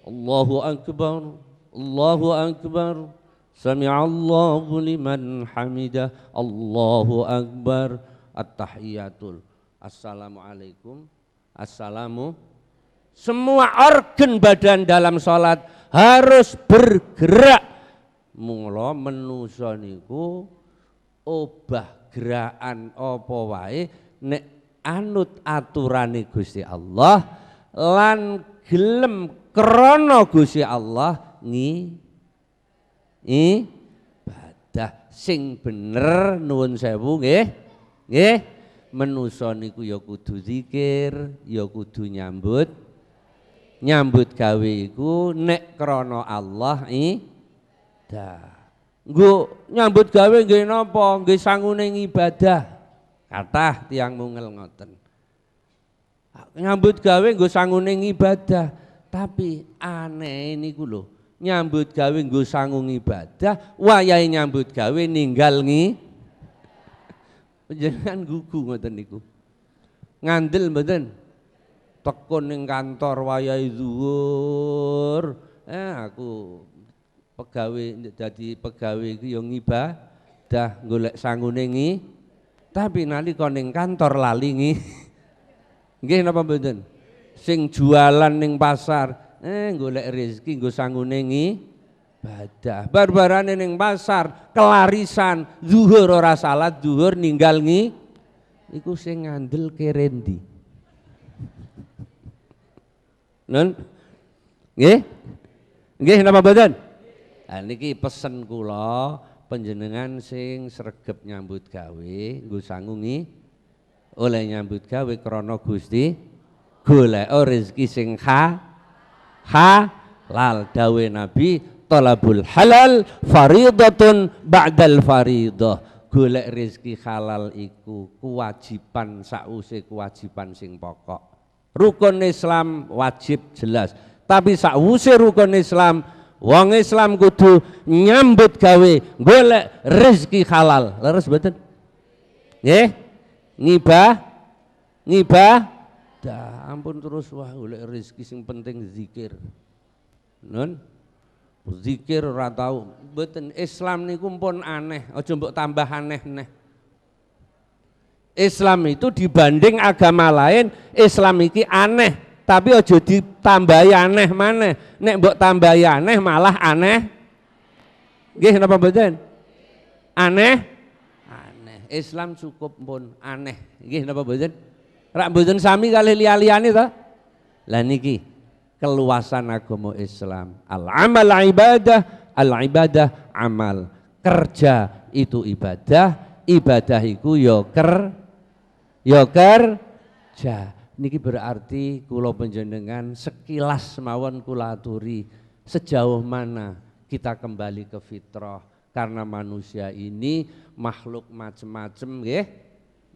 Allahu akbar. Allahu akbar. Sami'allahu liman hamidah. Allahu akbar. At-tahiyatul. Assalamualaikum. Assalamu. Semua organ badan dalam salat harus bergerak. Mula menungso niku obah gerakan apa wae nek anut aturane Gusti Allah lan gelem krana Gusti Allah ibadah sing bener nuwun sewu nggih. Nggih, menungso niku ya kudu zikir, ya kudu nyambut gawe iku nek krana Allah nggo nyambut gawe nggih napa? Nggih sangune ibadah. Kathah tiyang mungel ngoten. Nyambut gawe nggo sangune ibadah, tapi aneh niku lho. Nyambut gawe nggo sangung ibadah, wayahe nyambut gawe ninggal Panjenengan gugu ngoten niku. Ngandel mboten? Tekun ning kantor wayahe zuhur. Aku pegawai dadi pegawai iki yo ngibadah golek sangune tapi nalika ning kantor lali nggih napa mboten? Sing jualan ning pasar golek rezeki nggo sangune ibadah. Barbarane ning pasar kelarisan zuhur ora salat, zuhur ninggal iku sing ngandel kerendi. Nun? Nggih? Nggih napa mboten? Nah niki pesen kula panjenengan sing sregep nyambut gawe nggo sangungi oleh nyambut gawe krana Gusti golek rezeki sing halal dawe Nabi talabul halal faridatun ba'dal faridah. Golek rezeki halal iku kewajiban sause kewajiban sing pokok. Rukun Islam wajib jelas, Tapi sakwuse rukun Islam, wong Islam kudu nyambut gawe golek rezeki halal. Leres mboten? Nggih. Ngibah. Dah ampun terus wah golek rezeki sing penting zikir. Nun. Zikir ora tau. Mboten Islam niku pun aneh, aja mbok tambah aneh-aneh. Islam itu dibanding agama lain, Islam iki aneh, tapi aja ditambahi aneh maneh. Nek mbok tambahi aneh malah aneh. Nggih napa mboten? Aneh. Islam cukup pun aneh. Nggih napa mboten? Rak mboten sami kalih liya-liyane to? Lah niki keluasan agama Islam. Al-amal ibadah, al-ibadah amal. Kerja itu ibadah, ibadah iku ya kerja. Niki berarti kula panjenengan sekilas mawon kula aturi sejauh mana kita kembali ke fitrah, karena manusia ini makhluk macam-macam nggih.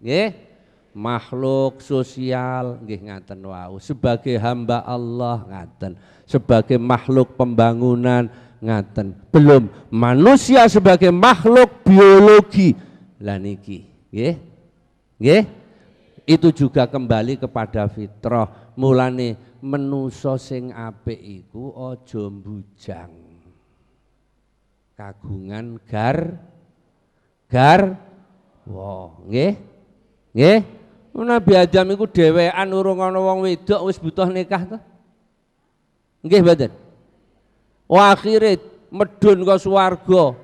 Nggih. Makhluk sosial nggih ngaten wau, sebagai hamba Allah ngaten, sebagai makhluk pembangunan ngaten. Belum manusia sebagai makhluk biologi. Lah niki nggih. Nggih. Itu juga kembali kepada fitrah. Mulane menusa sing apik iku aja mbujang. Kagungan wah nggih. Nggih. Nabi Adam iku dhewean urung ana wong wedok wis butuh nikah to. Nggih mboten? Akhire medun ke swarga.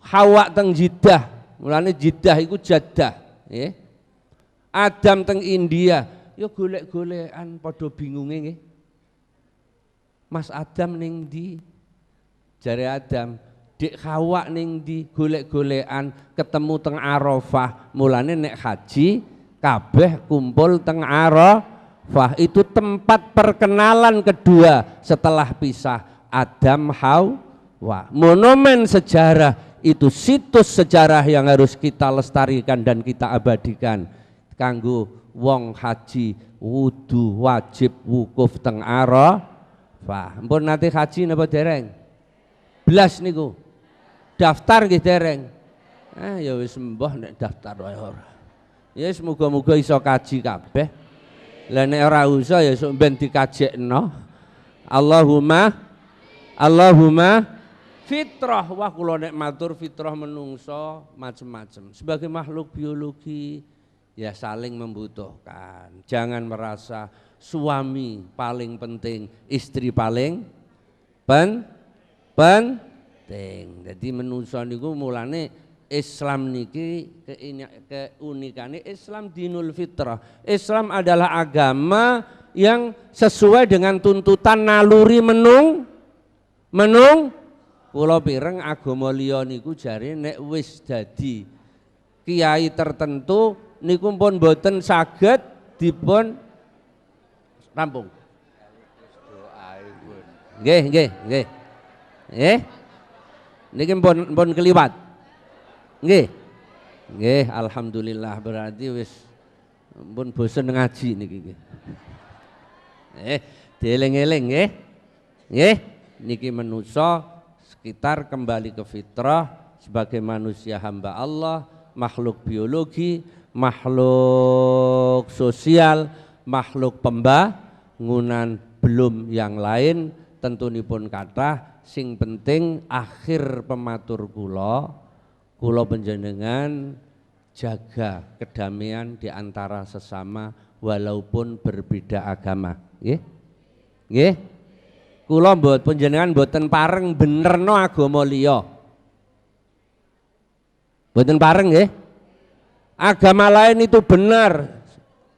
Hawa teng Jeddah. Mulane Jeddah iku Jeddah. Adam teng India, ya golek-golekan padha bingunge nggih. Mas Adam ning ndi? Jare Adam, Dik Hawa ning ndi? Golek-golekan ketemu teng Arafah. Mulane nek haji kabeh kumpul teng Arafah. Itu tempat perkenalan kedua setelah pisah Adam Hawa. Monumen sejarah itu, situs sejarah yang harus kita lestarikan dan kita abadikan. Kanggo wong haji wudu wajib wukuf teng Arafah. Mpun nate haji napa dereng? Blas niku. Daftar nggih dereng. Ya wis mbah nek daftar wae ora. Ya wis muga-muga iso kaji kabeh. Lah nek ora usah ya sok ben dikajekno. Allahumma fitrah. Wah kula nek matur fitrah menungso macam-macam. Sebagai makhluk biologi ya saling membutuhkan. Jangan merasa suami paling penting, istri paling penting. Jadi menungso niku mulane Islam niki keunikannya Islam dinul fitrah. Islam adalah agama yang sesuai dengan tuntutan naluri menung. Kula pireng agama liya niku jare nek wis dadi kiai tertentu niku pun boten saged dipun rampung. Nggih. Niki pun keliwat. Nggih. Alhamdulillah berarti wis pun bosen ngaji niki nggih. Dieling-eling nggih. Niki manusa sekitar kembali ke fitrah sebagai manusia hamba Allah, makhluk biologi, makhluk sosial, makhluk pembangunan, belum yang lain tentunipun kathah. Sing penting akhir pematur kula panjenengan jaga kedamaian di antara sesama walaupun berbeda agama. Nggih. Kula panjenengan mboten pareng benerno agama liya. Mboten pareng nggih. Agama lain itu benar.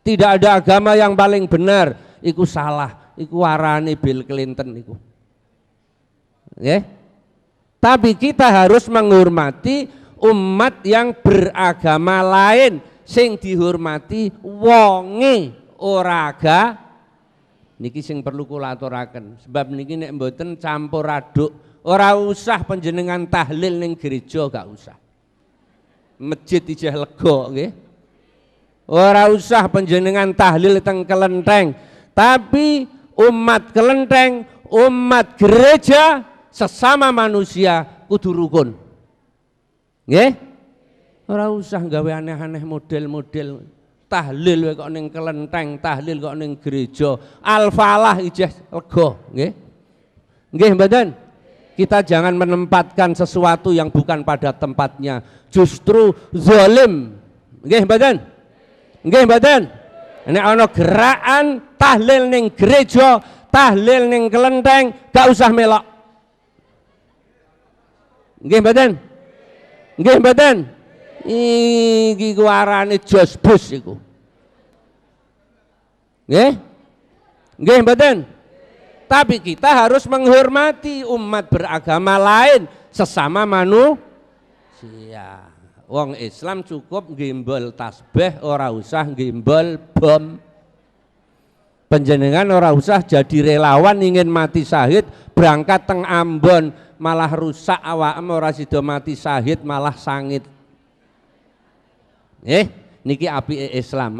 Tidak ada agama yang paling benar. Iku salah. Iku warane Bill Clinton iku. Nggih. Tapi kita harus menghormati umat yang beragama lain. Sing dihormati wonge ora agama. Niki sing perlu kula aturaken, sebab niki nek mboten campur aduk, ora usah panjenengan tahlil ning gereja, gak usah. Masjid ijeh lega nggih. Ora usah panjenengan tahlil teng kelenteng, tapi umat kelenteng, umat gereja, sesama manusia kudu rukun. Nggih? Ora usah gawe aneh-aneh model-model tahlil kok ning kelenteng, tahlil kok ning gereja, al-falah ijeh lega, nggih. Nggih mboten? Kita jangan menempatkan sesuatu yang bukan pada tempatnya, justru zalim. Nggih mboten? Nggih mboten? Nek ana gerakan tahlil ning gereja, tahlil ning kelenteng, gak usah melok. Nggih mboten? Nggih mboten? Iki ku arane jos bus iku. Nggih? Nggih mboten? Tapi kita harus menghormati umat beragama lain, sesama manusia. Wong Islam cukup ngimbol tasbih, ora usah ngimbol bom. Panjenengan ora usah jadi relawan ingin mati syahid, berangkat teng Ambon malah rusak awakmu, ora sida mati syahid malah sangit. Niki apike Islam.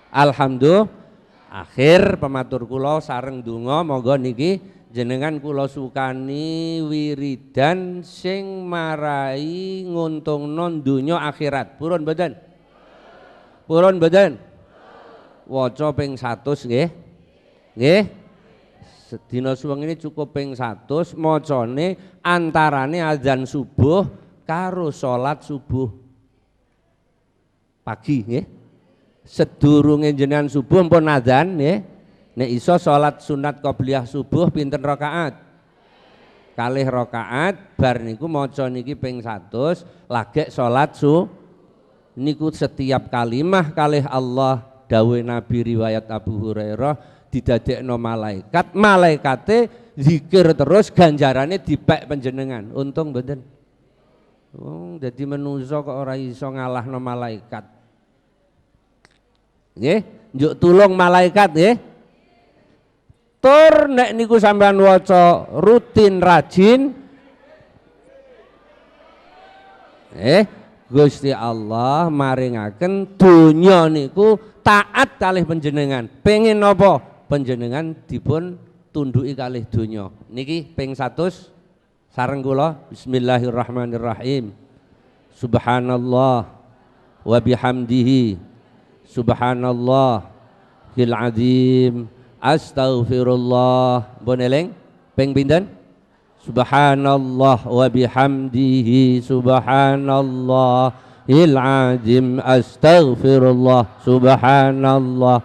Alhamdulillah. Akhir pematur kula sareng donga monggo niki jenengan kula sukani wiridan sing marai nguntungno donya akhirat. Purun mboten? Purun mboten? Waca ping 100 nggih. Nggih. Sedina suwengene cukup ping 100, macane antarane azan subuh karo salat subuh pagi nggih. Sedurunge jenengan subuh pun adzan nggih. Nek iso salat sunat qobliyah subuh pinten rakaat? Kalih rakaat, bar niku maca niki ping 100, lagek salat niku setiap kalimah kalih Allah dawuh Nabi riwayat Abu Hurairah didadekno malaikat, malaikate zikir terus ganjarane dipek panjenengan. Untung mboten. Dadi menungso kok ora iso ngalahno malaikat. Nggih, njuk tulung malaikat nggih. Tur nek niku sampean waca rutin rajin, Gusti Allah maringaken donya niku taat kalih panjenengan. Pengen napa? Panjenengan dipun tunduki kalih donya. Niki ping 100 sareng kula. Bismillahirrahmanirrahim. Subhanallah wa bihamdihi. Subhanallah fil azim, astaghfirullah. Bon eleng ping pinten? Subhanallah wa bihamdihi, subhanallah il azim, astaghfirullah, subhanallah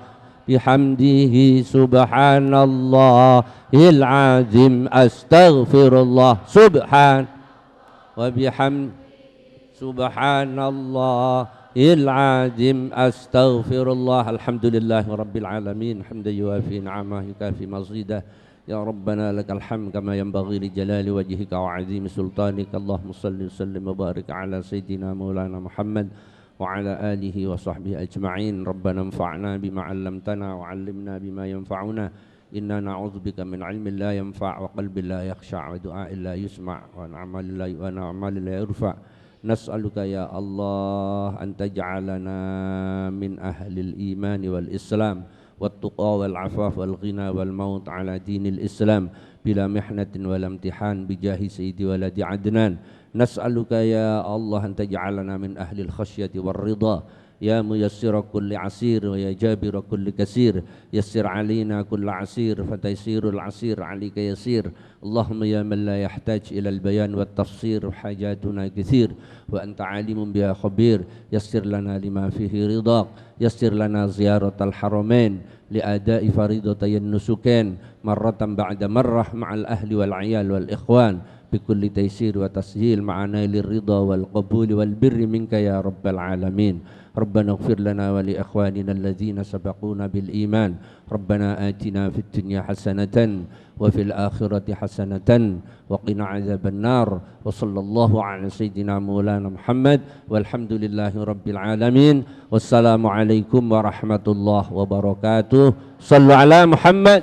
bihamdihi, subhanallah il azim, astaghfirullah, subhan wa bihamdihi, subhanallah العظيم أستغفر الله الحمد لله رب العالمين حمدا يوافي نعمه يكافي مزيده يا ربنا لك الحمد كما ينبغي لجلال وجهك وعظيم سلطانك اللهم صل وسلم وبارك على سيدنا مولانا محمد وعلى آله وصحبه أجمعين ربنا انفعنا بما علمتنا وعلمنا بما ينفعنا إنا نعوذ بك من علم لا ينفع وقلب لا يخشع ودعاء لا يسمع ونعمل لا يرفع نسألك يا الله أن تجعلنا من أهل الإيمان والإسلام والتقى والعفاف والغنى والموت على دين الإسلام بلا محنة ولا امتحان بجاه سيدي ولد عدنان نسألك يا الله أن تجعلنا من أهل الخشية والرضا يا ميسر كل عسير ويا جابر كل كسير يسر علينا كل عسير فتيسير العسير عليك يسير اللهم يا من لا يحتاج إلى البيان والتفسير حاجاتنا كثير وأنت عالم بها خبير يسر لنا لما فيه رضاك يسر لنا زيارة الحرمين لأداء فريضتي النسكين مرة بعد مرة مع الأهل والعيال والإخوان بكل تيسير وتسهيل مع نيل الرضا والقبول والبر منك يا رب العالمين ربنا اغفر لنا ولإخواننا الذين سبقونا بالإيمان ربنا آتنا في الدنيا حسنة وفي الآخرة حسنة وقنا عذاب النار وصلى الله على سيدنا مولانا محمد والحمد لله رب العالمين والسلام عليكم ورحمة الله وبركاته صلوا على محمد.